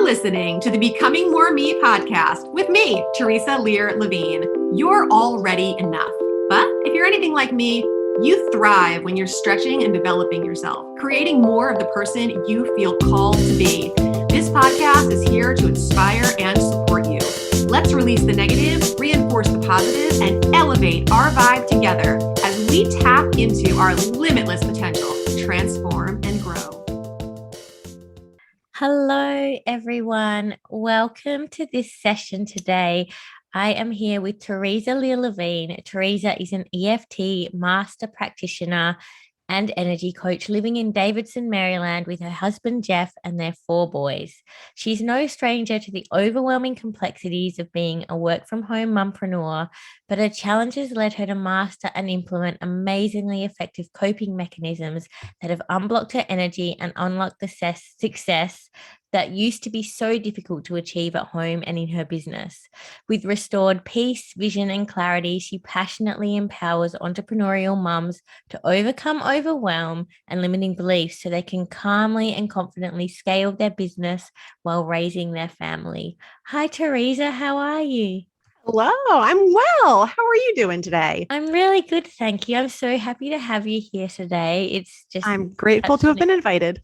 listening to the Becoming More Me podcast with me, Theresa Lear Levine. You're already enough. But if you're anything like me, you thrive when you're stretching and developing yourself, creating more of the person you feel called to be. This podcast is here to inspire and support you. Let's release the negative, reinforce the positive, and elevate our vibe together as we tap into our limitless potential to transform and grow. Hello, everyone. Welcome to this session today. I am here with Theresa Lear Levine. Theresa is an EFT master practitioner and energy coach living in Davidson, Maryland with her husband, Jeff, and their 4 boys. She's no stranger to the overwhelming complexities of being a work-from-home mompreneur, but her challenges led her to master and implement amazingly effective coping mechanisms that have unblocked her energy and unlocked the success that used to be so difficult to achieve at home and in her business. With restored peace, vision, and clarity, she passionately empowers entrepreneurial mums to overcome overwhelm and limiting beliefs so they can calmly and confidently scale their business while raising their family. Hi, Theresa. How are you? Hello, I'm well. How are you doing today? I'm really good, thank you. I'm so happy to have you here today. I'm grateful to have been invited.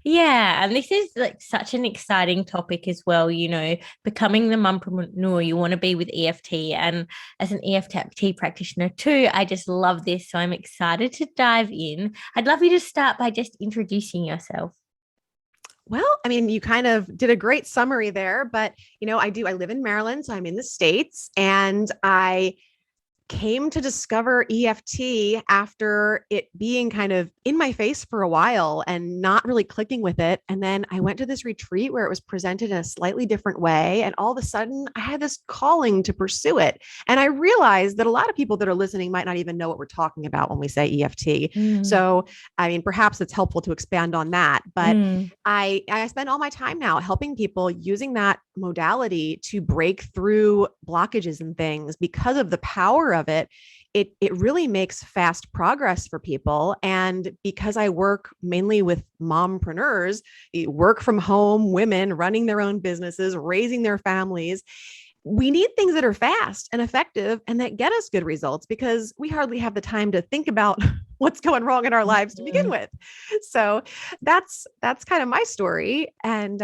Yeah, and this is like such an exciting topic as well, becoming the mompreneur. You want to be with EFT, and as an EFT practitioner too, I just love this. So I'm excited to dive in. I'd love you to start by just introducing yourself. Well, you kind of did a great summary there, but I live in Maryland, so I'm in the States, and I came to discover EFT after it being kind of in my face for a while and not really clicking with it. And then I went to this retreat where it was presented in a slightly different way. And all of a sudden I had this calling to pursue it. And I realized that a lot of people that are listening might not even know what we're talking about when we say EFT. So, perhaps it's helpful to expand on that. But I spend all my time now helping people using that modality to break through blockages and things because of the power of it. It really makes fast progress for people. And because I work mainly with mompreneurs, work from home women running their own businesses, raising their families, we need things that are fast and effective and that get us good results because we hardly have the time to think about what's going wrong in our lives to begin with. So that's kind of my story. And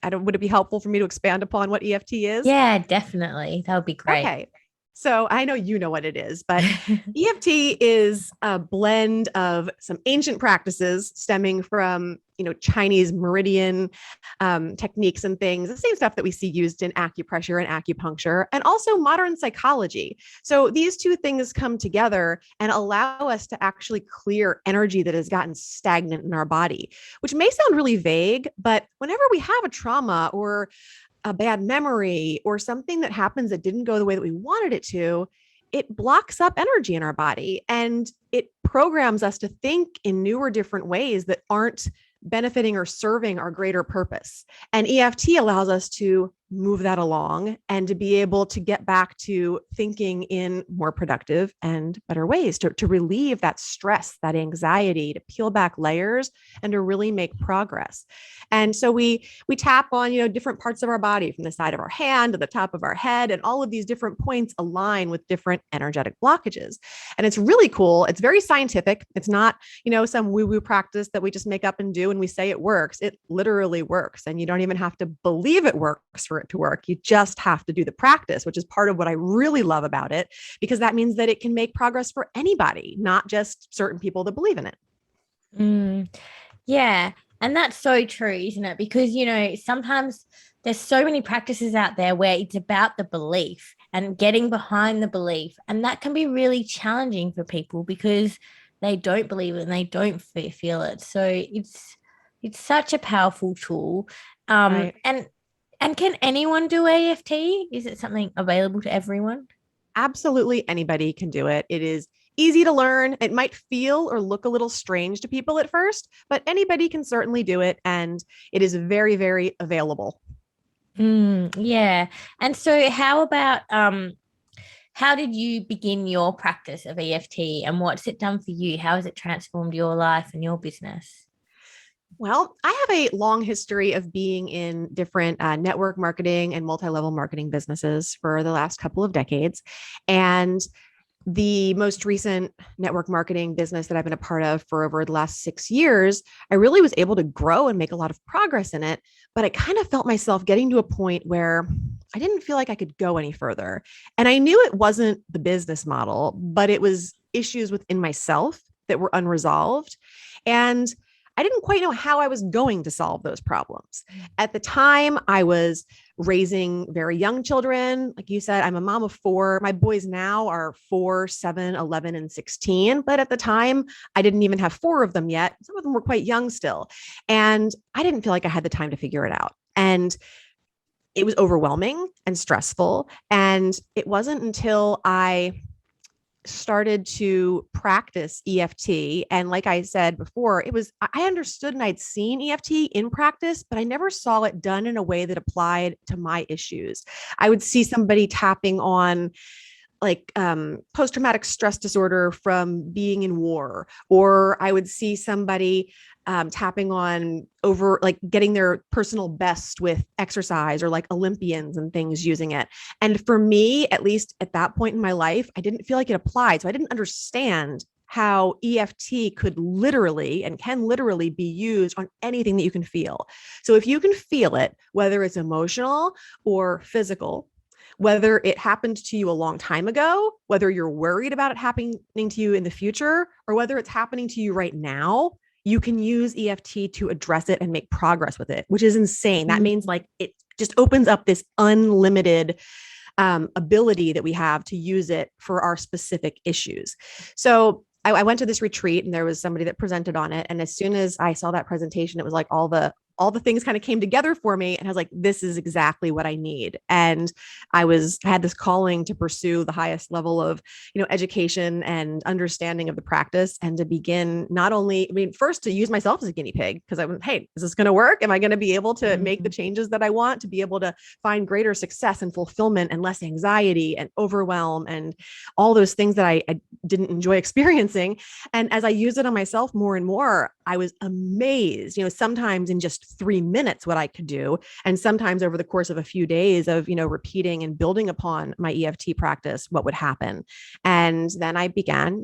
would it be helpful for me to expand upon what EFT is? Yeah, definitely. That would be great. Okay. So I know you know what it is, but EFT is a blend of some ancient practices stemming from, Chinese meridian techniques and things, the same stuff that we see used in acupressure and acupuncture, and also modern psychology. So these two things come together and allow us to actually clear energy that has gotten stagnant in our body, which may sound really vague, but whenever we have a trauma or a bad memory or something that happens that didn't go the way that we wanted it to, it blocks up energy in our body and it programs us to think in newer, different ways that aren't benefiting or serving our greater purpose. And EFT allows us to move that along and to be able to get back to thinking in more productive and better ways to relieve that stress, that anxiety, to peel back layers and to really make progress. And so we tap on, different parts of our body from the side of our hand to the top of our head, and all of these different points align with different energetic blockages. And it's really cool. It's very scientific. It's not, some woo-woo practice that we just make up and do and we say it works. It literally works. And you don't even have to believe it works for it to work. You just have to do the practice, which is part of what I really love about it, because that means that it can make progress for anybody, not just certain people that believe in it. Yeah. And that's so true, isn't it? Because, sometimes there's so many practices out there where it's about the belief and getting behind the belief. And that can be really challenging for people because they don't believe it and they don't feel it. So it's such a powerful tool. Right. And can anyone do EFT? Is it something available to everyone? Absolutely anybody can do it. It is easy to learn. It might feel or look a little strange to people at first, but anybody can certainly do it. And it is very, very available. Yeah. And so how about, how did you begin your practice of EFT and what's it done for you? How has it transformed your life and your business? Well, I have a long history of being in different network marketing and multi-level marketing businesses for the last couple of decades. And the most recent network marketing business that I've been a part of for over the last 6 years, I really was able to grow and make a lot of progress in it. But I kind of felt myself getting to a point where I didn't feel like I could go any further. And I knew it wasn't the business model, but it was issues within myself that were unresolved. And I didn't quite know how I was going to solve those problems. At the time, I was raising very young children. Like you said, I'm a mom of four. My boys now are 4, 7, 11, and 16. But at the time, I didn't even have four of them yet. Some of them were quite young still. And I didn't feel like I had the time to figure it out. And it was overwhelming and stressful. And it wasn't until I started to practice EFT. And like I said before, I understood and I'd seen EFT in practice, but I never saw it done in a way that applied to my issues. I would see somebody tapping on like post-traumatic stress disorder from being in war, or I would see somebody tapping on over like getting their personal best with exercise, or like Olympians and things using it. And for me, at least at that point in my life, I didn't feel like it applied. So I didn't understand how EFT could literally and can literally be used on anything that you can feel. So if you can feel it, whether it's emotional or physical, whether it happened to you a long time ago, whether you're worried about it happening to you in the future, or whether it's happening to you right now, you can use EFT to address it and make progress with it, which is insane. That means like it just opens up this unlimited ability that we have to use it for our specific issues. So I went to this retreat and there was somebody that presented on it. And as soon as I saw that presentation, it was like all the things kind of came together for me. And I was like, this is exactly what I need. And I had this calling to pursue the highest level of, education and understanding of the practice, and to begin not only, first to use myself as a guinea pig, because I went, hey, is this going to work? Am I going to be able to make the changes that I want, to be able to find greater success and fulfillment and less anxiety and overwhelm and all those things that I didn't enjoy experiencing. And as I used it on myself more and more, I was amazed, sometimes in just 3 minutes what I could do. And sometimes over the course of a few days of, repeating and building upon my EFT practice, what would happen. And then I began,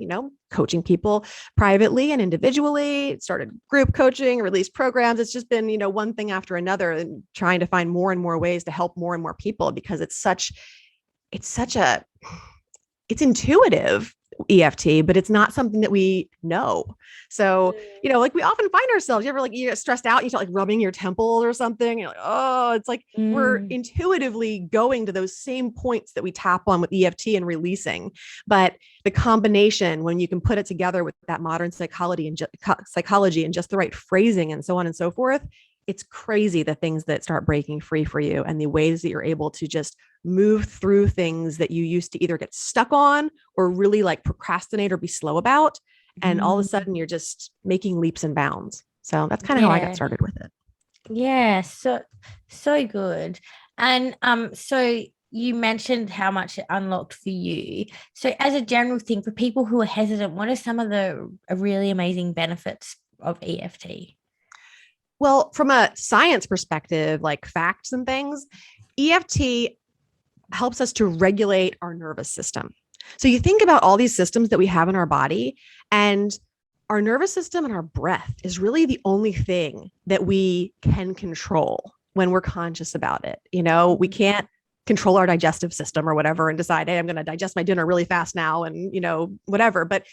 coaching people privately and individually, started group coaching, released programs. It's just been, one thing after another, and trying to find more and more ways to help more and more people, because it's intuitive, EFT, but it's not something that we know. So, like we often find ourselves, you ever like you get stressed out, you start like rubbing your temple or something. You're like, oh, it's like we're intuitively going to those same points that we tap on with EFT and releasing. But the combination, when you can put it together with that modern psychology and just the right phrasing and so on and so forth, it's crazy the things that start breaking free for you, and the ways that you're able to just move through things that you used to either get stuck on or really like procrastinate or be slow about. And all of a sudden you're just making leaps and bounds. So that's kind of how I got started with it. Yeah. So good. And so you mentioned how much it unlocked for you. So as a general thing, for people who are hesitant, what are some of the really amazing benefits of EFT? Well, from a science perspective, like facts and things, EFT helps us to regulate our nervous system. So you think about all these systems that we have in our body, and our nervous system and our breath is really the only thing that we can control when we're conscious about it. We can't control our digestive system or whatever and decide, hey, I'm going to digest my dinner really fast now and, whatever. But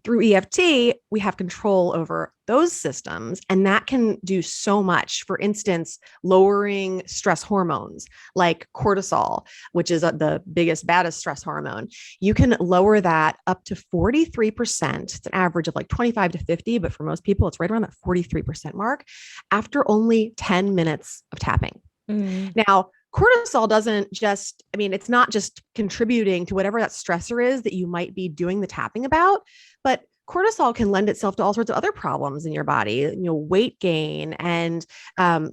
through EFT, we have control over those systems, and that can do so much. For instance, lowering stress hormones like cortisol, which is the biggest, baddest stress hormone. You can lower that up to 43%. It's an average of like 25 to 50, but for most people, it's right around that 43% mark after only 10 minutes of tapping. Now, cortisol it's not just contributing to whatever that stressor is that you might be doing the tapping about, but cortisol can lend itself to all sorts of other problems in your body, weight gain, and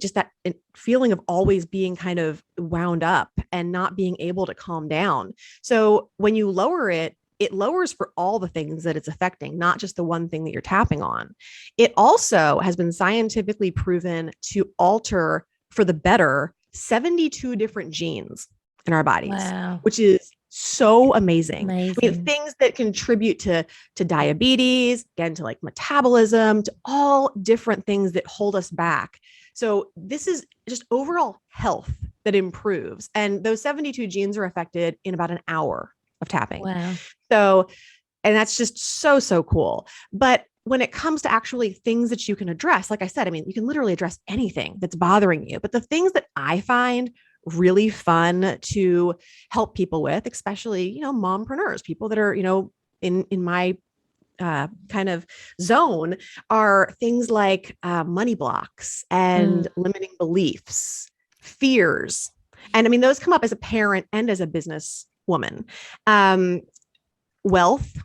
just that feeling of always being kind of wound up and not being able to calm down. So when you lower it, it lowers for all the things that it's affecting, not just the one thing that you're tapping on. It also has been scientifically proven to alter for the better 72 different genes in our bodies, Wow. which is so amazing. I mean, Amazing. things that contribute to diabetes, again, to like metabolism, to all different things that hold us back. So this is just overall health that improves. And those 72 genes are affected in about an hour of tapping. Wow. So, and that's just so, so cool. But when it comes to actually things that you can address, like I said, I mean, you can literally address anything that's bothering you. But the things that I find really fun to help people with, especially, mompreneurs, people that are, in my kind of zone, are things like money blocks and limiting beliefs, fears. And I mean, those come up as a parent and as a business woman. Wealth,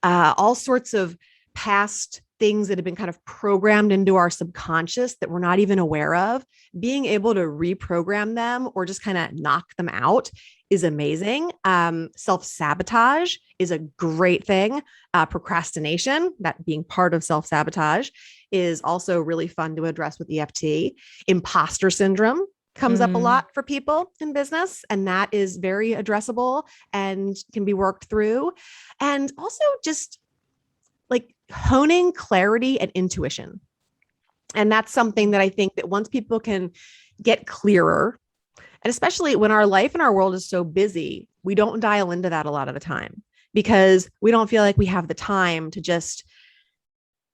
all sorts of past things that have been kind of programmed into our subconscious that we're not even aware of, being able to reprogram them or just kind of knock them out is amazing. Self-sabotage is a great thing. Procrastination, that being part of self-sabotage, is also really fun to address with EFT. Imposter syndrome comes up a lot for people in business, and that is very addressable and can be worked through. And also just like honing clarity and intuition. And that's something that I think that once people can get clearer, and especially when our life and our world is so busy, we don't dial into that a lot of the time because we don't feel like we have the time to just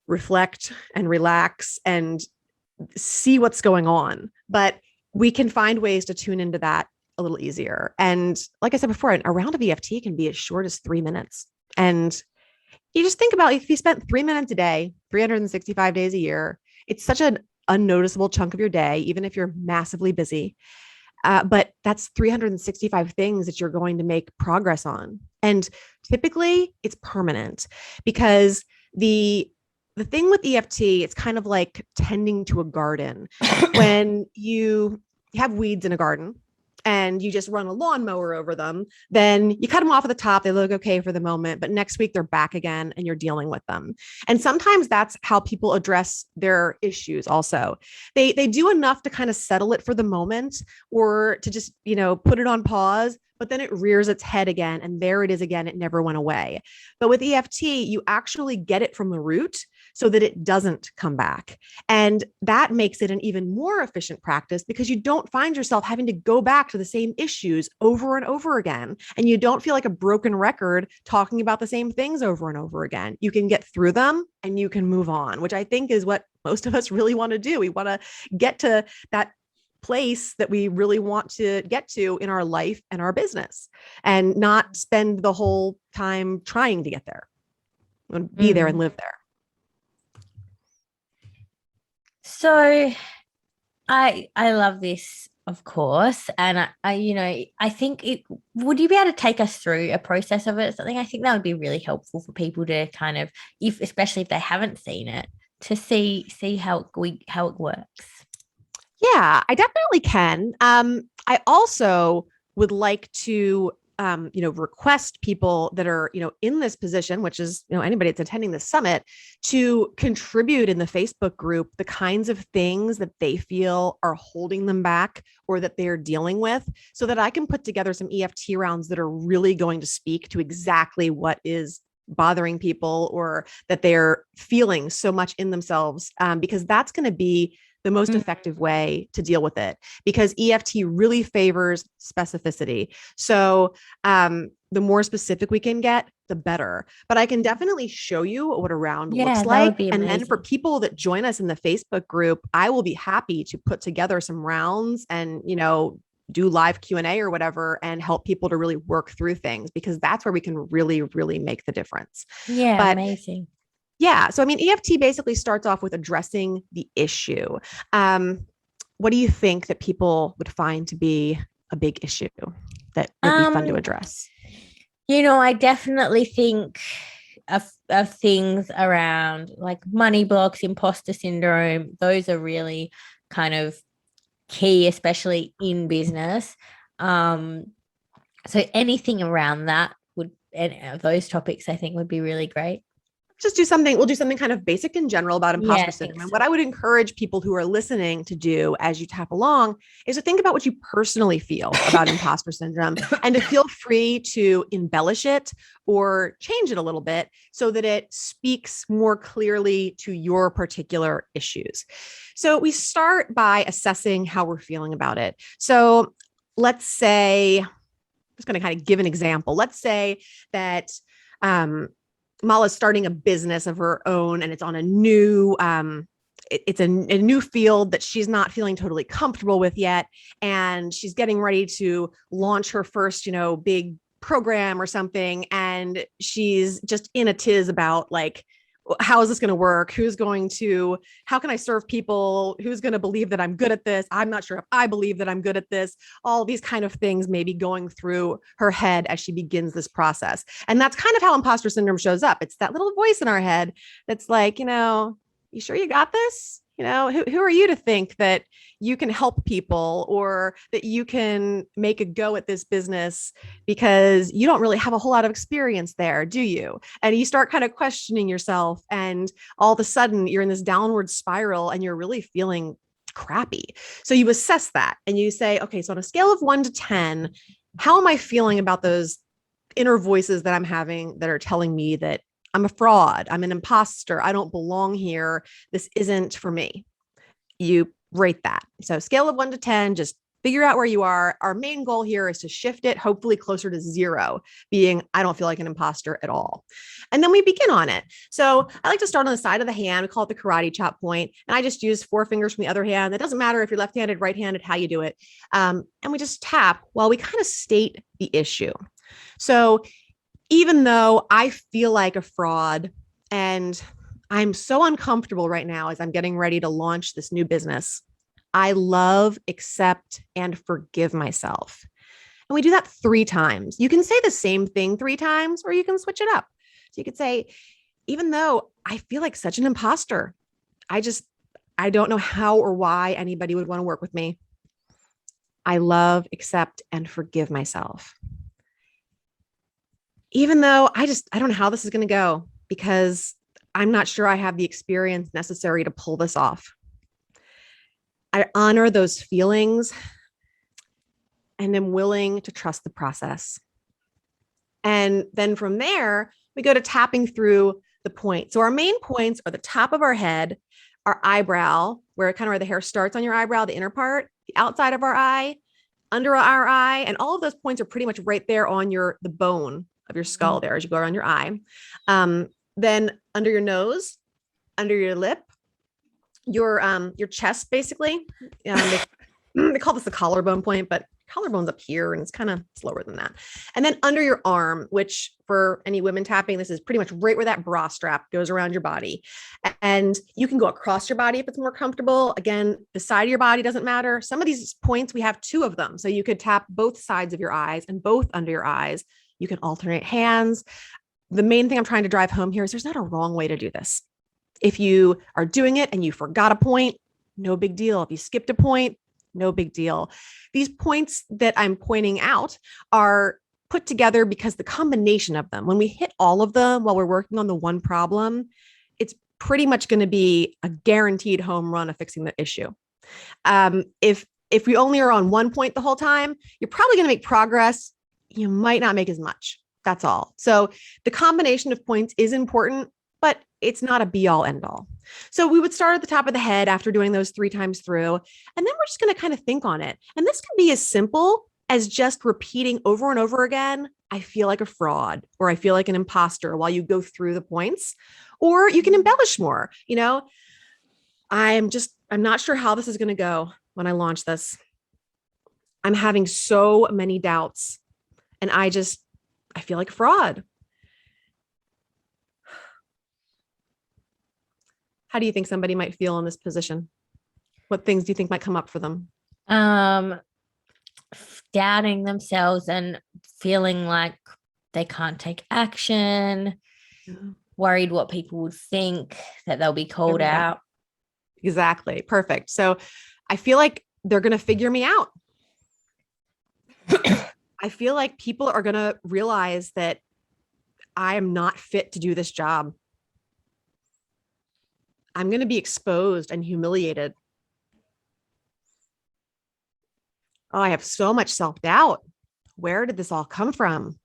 reflect and relax and see what's going on. But we can find ways to tune into that a little easier. And like I said before, a round of EFT can be as short as 3 minutes. And you just think about if you spent 3 minutes a day, 365 days a year, it's such an unnoticeable chunk of your day, even if you're massively busy. But that's 365 things that you're going to make progress on. And typically it's permanent because the thing with EFT, it's kind of like tending to a garden. When you have weeds in a garden and you just run a lawnmower over them, then you cut them off at the top. They look okay for the moment, but next week they're back again and you're dealing with them. And sometimes that's how people address their issues also. They do enough to kind of settle it for the moment or to just, put it on pause, but then it rears its head again. And there it is again. It never went away. But with EFT, you actually get it from the root so that it doesn't come back. And that makes it an even more efficient practice because you don't find yourself having to go back to the same issues over and over again. And you don't feel like a broken record talking about the same things over and over again. You can get through them and you can move on, which I think is what most of us really want to do. We want to get to that place that we really want to get to in our life and our business and not spend the whole time trying to get there and be there and live there. So I love this, of course. And I think would you be able to take us through a process of it? Something I think that would be really helpful for people to kind of, especially if they haven't seen it, to see how it works. Yeah, I definitely can. I also would like to, request people that are, in this position, which is, anybody that's attending the summit, to contribute in the Facebook group the kinds of things that they feel are holding them back or that they're dealing with, so that I can put together some EFT rounds that are really going to speak to exactly what is bothering people or that they're feeling so much in themselves, because that's going to be the most effective way to deal with it, because EFT really favors specificity. So the more specific we can get, the better. But I can definitely show you what a round looks like. And then for people that join us in the Facebook group, I will be happy to put together some rounds and, do live Q&A or whatever and help people to really work through things, because that's where we can really, really make the difference. Yeah, but amazing. Yeah. So, I mean, EFT basically starts off with addressing the issue. What do you think that people would find to be a big issue that would be fun to address? I definitely think of things around like money blocks, imposter syndrome. Those are really kind of key, especially in business. So anything around that and those topics I think would be really great. We'll do something kind of basic in general about Yeah, imposter syndrome. And what I would encourage people who are listening to do as you tap along is to think about what you personally feel about imposter syndrome and to feel free to embellish it or change it a little bit so that it speaks more clearly to your particular issues. So we start by assessing how we're feeling about it. So let's say, I'm just going to kind of give an example. Let's say that Mala's starting a business of her own and it's on a new it's a new field that she's not feeling totally comfortable with yet, and she's getting ready to launch her first big program or something, and she's just in a tiz about like, how is this going to work? How can I serve people? Who's going to believe that I'm good at this? I'm not sure if I believe that I'm good at this. All these kind of things may be going through her head as she begins this process. And that's kind of how imposter syndrome shows up. It's that little voice in our head that's like, you sure you got this? Who are you to think that you can help people or that you can make a go at this business because you don't really have a whole lot of experience there, do you? And you start kind of questioning yourself, and all of a sudden you're in this downward spiral and you're really feeling crappy. So you assess that and you say, okay, so on a scale of 1 to 10, how am I feeling about those inner voices that I'm having that are telling me that I'm a fraud, I'm an imposter, I don't belong here, this isn't for me? You rate that. So scale of 1 to 10, just figure out where you are. Our main goal here is to shift it hopefully closer to 0, being I don't feel like an imposter at all. And then we begin on it. So I like to start on the side of the hand. We call it the karate chop point. And I just use 4 fingers from the other hand. It doesn't matter if you're left-handed, right-handed, how you do it. And we just tap while we kind of state the issue. So even though I feel like a fraud and I'm so uncomfortable right now as I'm getting ready to launch this new business, I love, accept, and forgive myself. And we do that 3 times. You can say the same thing 3 times, or you can switch it up. So you could say, even though I feel like such an imposter, I don't know how or why anybody would want to work with me. I love, accept, and forgive myself. Even though I don't know how this is going to go because I'm not sure I have the experience necessary to pull this off. I honor those feelings and am willing to trust the process. And then from there, we go to tapping through the points. So our main points are the top of our head, our eyebrow, where the hair starts on your eyebrow, the inner part, the outside of our eye, under our eye, and all of those points are pretty much right there on the bone of your skull there as you go around your eye. Then under your nose, under your lip, your chest, basically. They call this the collarbone point, but collarbone's up here and it's kind of slower than that. And then under your arm, which for any women tapping, this is pretty much right where that bra strap goes around your body. And you can go across your body if it's more comfortable. Again, the side of your body doesn't matter. Some of these points, we have 2 of them. So you could tap both sides of your eyes and both under your eyes. You can alternate hands. The main thing I'm trying to drive home here is there's not a wrong way to do this. If you are doing it and you forgot a point, no big deal. If you skipped a point, no big deal. These points that I'm pointing out are put together because the combination of them, when we hit all of them while we're working on the one problem, it's pretty much going to be a guaranteed home run of fixing the issue. If we only are on one point the whole time, you're probably going to make progress. You might not make as much. That's all. So the combination of points is important, but it's not a be all end all. So we would start at the top of the head after doing those 3 times through, and then we're just going to kind of think on it. And this can be as simple as just repeating over and over again, I feel like a fraud, or I feel like an imposter while you go through the points, or you can embellish more. I'm not sure how this is going to go when I launch this. I'm having so many doubts and I feel like a fraud. How do you think somebody might feel in this position? What things do you think might come up for them? Doubting themselves and feeling like they can't take action, worried what people would think, that they'll be called out. Exactly. Perfect. So I feel like they're going to figure me out. I feel like people are going to realize that I am not fit to do this job. I'm going to be exposed and humiliated. Oh, I have so much self-doubt. Where did this all come from?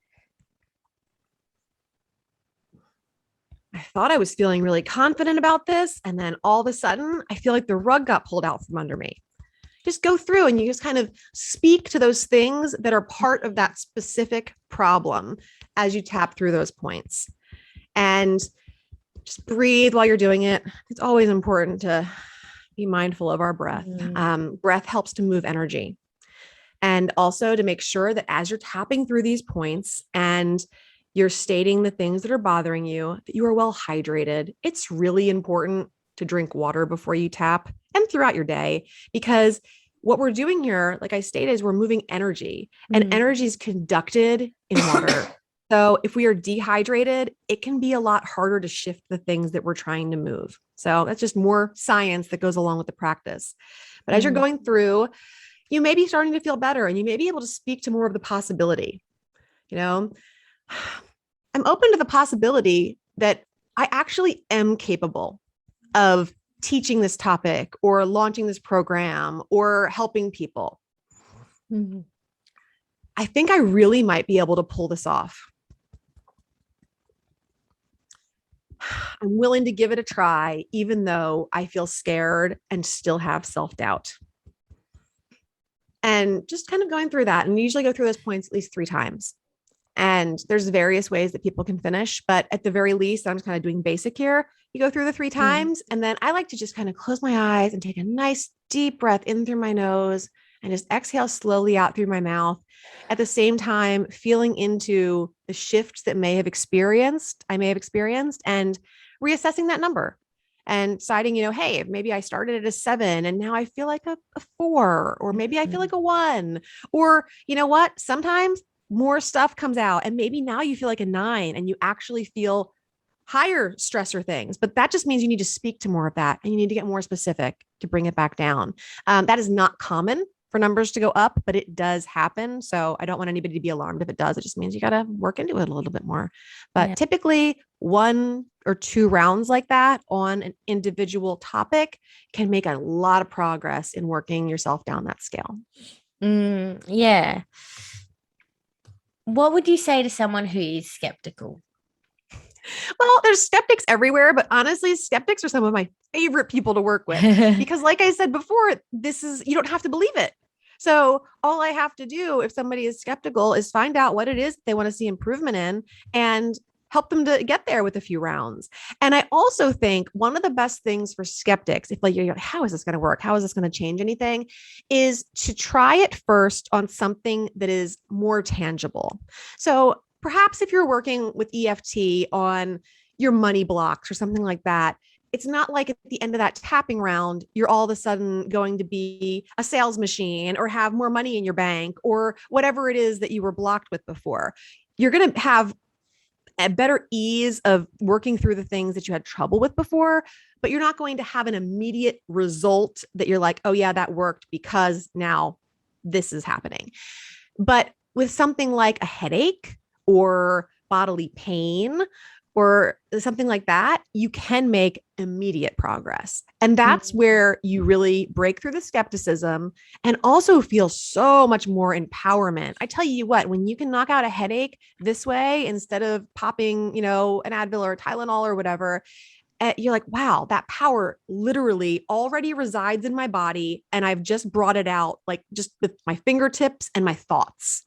I thought I was feeling really confident about this. And then all of a sudden, I feel like the rug got pulled out from under me. Just go through and you just kind of speak to those things that are part of that specific problem as you tap through those points. And just breathe while you're doing it. It's always important to be mindful of our breath. Breath helps to move energy. And also to make sure that as you're tapping through these points and you're stating the things that are bothering you, that you are well hydrated. It's really important to drink water before you tap and throughout your day, because what we're doing here, like I stated, is we're moving energy, and energy is conducted in water. So if we are dehydrated, it can be a lot harder to shift the things that we're trying to move. So that's just more science that goes along with the practice. But as you're going through, you may be starting to feel better and you may be able to speak to more of the possibility. I'm open to the possibility that I actually am capable of teaching this topic or launching this program or helping people. I think I really might be able to pull this off. I'm willing to give it a try, even though I feel scared and still have self-doubt. And just kind of going through that. And we usually go through those points at least 3 times. And there's various ways that people can finish, but at the very least, I'm just kind of doing basic here. You go through the 3 times, and then I like to just kind of close my eyes and take a nice deep breath in through my nose and just exhale slowly out through my mouth. At the same time, feeling into the shifts that I may have experienced, and reassessing that number and deciding, hey, maybe I started at a 7 and now I feel like a 4, or maybe I feel like a 1, or you know what? Sometimes more stuff comes out and maybe now you feel like a 9 and you actually feel higher stressor things, but that just means you need to speak to more of that and you need to get more specific to bring it back down. That is not common for numbers to go up, but it does happen. So I don't want anybody to be alarmed if it does. It just means you got to work into it a little bit more. But typically 1 or 2 rounds like that on an individual topic can make a lot of progress in working yourself down that scale. Yeah. What would you say to someone who is skeptical? Well, there's skeptics everywhere, but honestly, skeptics are some of my favorite people to work with because like I said before, you don't have to believe it. So all I have to do if somebody is skeptical is find out what it is they want to see improvement in and help them to get there with a few rounds. And I also think one of the best things for skeptics, if you're like, how is this going to work? How is this going to change anything? Is to try it first on something that is more tangible. So perhaps if you're working with EFT on your money blocks or something like that, it's not like at the end of that tapping round, you're all of a sudden going to be a sales machine or have more money in your bank or whatever it is that you were blocked with before. You're going to have a better ease of working through the things that you had trouble with before, but you're not going to have an immediate result that you're like, oh yeah, that worked because now this is happening. But with something like a headache or bodily pain or something like that, you can make immediate progress. And that's where you really break through the skepticism and also feel so much more empowerment. I tell you what, when you can knock out a headache this way, instead of popping, an Advil or Tylenol or whatever, you're like, wow, that power literally already resides in my body. And I've just brought it out, like just with my fingertips and my thoughts.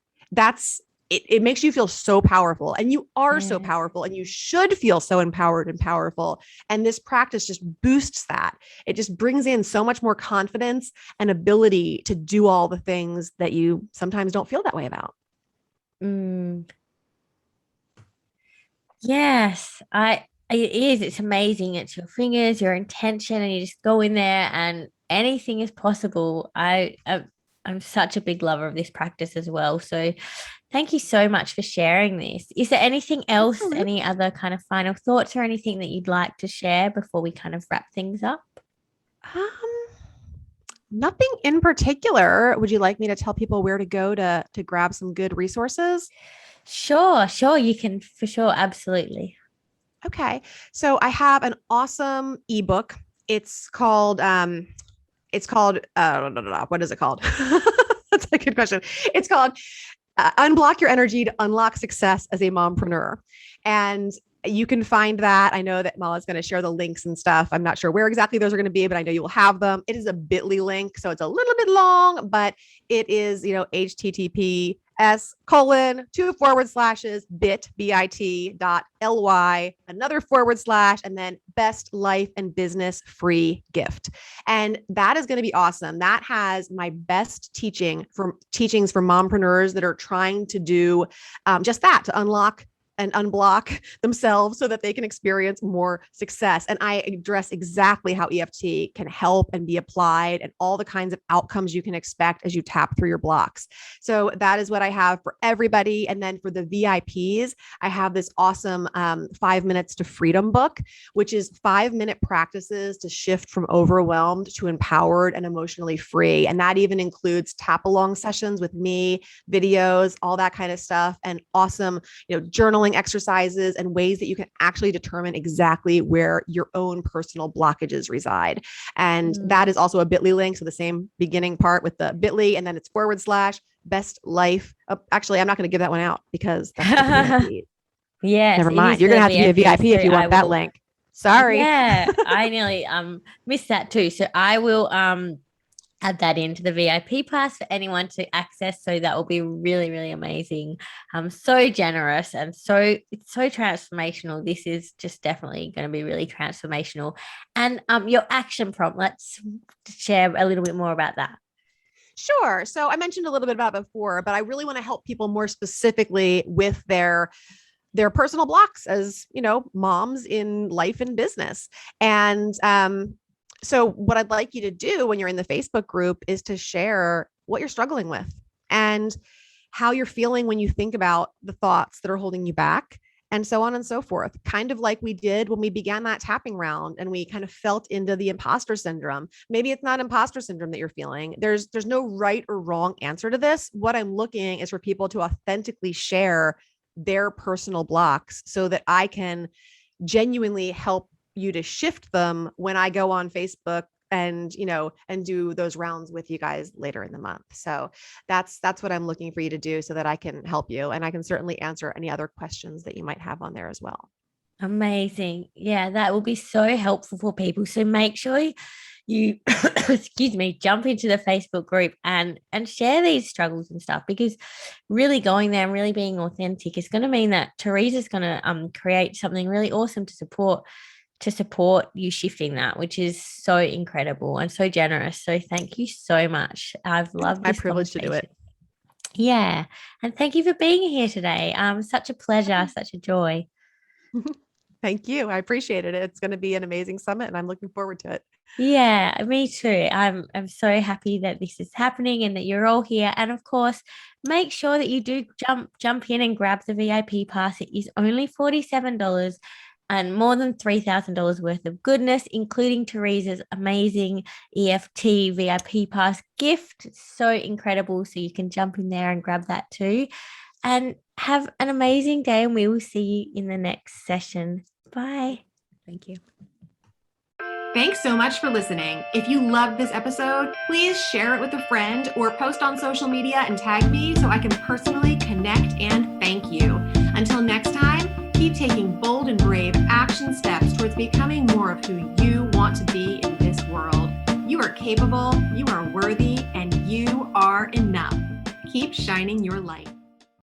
It makes you feel so powerful, and you are so powerful, and you should feel so empowered and powerful. And this practice just boosts that. It just brings in so much more confidence and ability to do all the things that you sometimes don't feel that way about. Yes, it is. It's amazing. It's your fingers, your intention, and you just go in there and anything is possible. I'm such a big lover of this practice as well. So thank you so much for sharing this. Is there anything else, any other kind of final thoughts or anything that you'd like to share before we kind of wrap things up? Nothing in particular. Would you like me to tell people where to go to grab some good resources? Sure. You can for sure. Absolutely. Okay. So I have an awesome ebook. It's called what is it called? That's a good question. It's called Unblock Your Energy to Unlock Success as a Mompreneur. And you can find that. I know that Mala's going to share the links and stuff. I'm not sure where exactly those are going to be, but I know you will have them. It is a bit.ly link. So it's a little bit long, but it is, https://bit.ly, another / and then best life and business free gift. And that is going to be awesome. That has my best teachings for mompreneurs that are trying to do just that, to unlock and unblock themselves so that they can experience more success. And I address exactly how EFT can help and be applied and all the kinds of outcomes you can expect as you tap through your blocks. So that is what I have for everybody. And then for the VIPs, I have this awesome 5 Minutes to Freedom book, which is 5-minute practices to shift from overwhelmed to empowered and emotionally free. And that even includes tap along sessions with me, videos, all that kind of stuff, and awesome, journaling exercises and ways that you can actually determine exactly where your own personal blockages reside. And that is also a bit.ly link. So the same beginning part with the bit.ly, and then it's / best life. Actually, I'm not going to give that one out because that's the Yes, never mind. You're going to have to be a VIP if you want that link. Sorry. Yeah, I nearly missed that too. So I will add that into the VIP pass for anyone to access. So that will be really, really amazing. So generous and it's so transformational. This is just definitely going to be really transformational. And your action prompt, let's share a little bit more about that. Sure. So I mentioned a little bit about it before, but I really want to help people more specifically with their personal blocks as, moms in life and business. And so what I'd like you to do when you're in the Facebook group is to share what you're struggling with and how you're feeling when you think about the thoughts that are holding you back, and so on and so forth. Kind of like we did when we began that tapping round and we kind of felt into the imposter syndrome. Maybe it's not imposter syndrome that you're feeling. There's no right or wrong answer to this. What I'm looking is for people to authentically share their personal blocks so that I can genuinely help you to shift them when I go on Facebook and do those rounds with you guys later in the month. So that's what I'm looking for you to do so that I can help you, and I can certainly answer any other questions that you might have on there as well. Amazing. Yeah, that will be so helpful for people. So make sure you jump into the Facebook group and share these struggles and stuff, because really going there and really being authentic is going to mean that Theresa's going to create something really awesome to support you shifting that, which is so incredible and so generous. So thank you so much. I've loved this. My privilege to do it. Yeah. And thank you for being here today. Such a pleasure, such a joy. Thank you. I appreciate it. It's going to be an amazing summit and I'm looking forward to it. Yeah, me too. I'm so happy that this is happening and that you're all here. And of course, make sure that you do jump in and grab the VIP pass. It is only $47 and more than $3,000 worth of goodness, including Theresa's amazing EFT VIP pass gift. So incredible. So you can jump in there and grab that too. And have an amazing day, and we will see you in the next session. Bye. Thank you. Thanks so much for listening. If you loved this episode, please share it with a friend or post on social media and tag me so I can personally connect and thank you. Until next time, keep taking bold and brave action steps towards becoming more of who you want to be in this world. You are capable, you are worthy, and you are enough. Keep shining your light.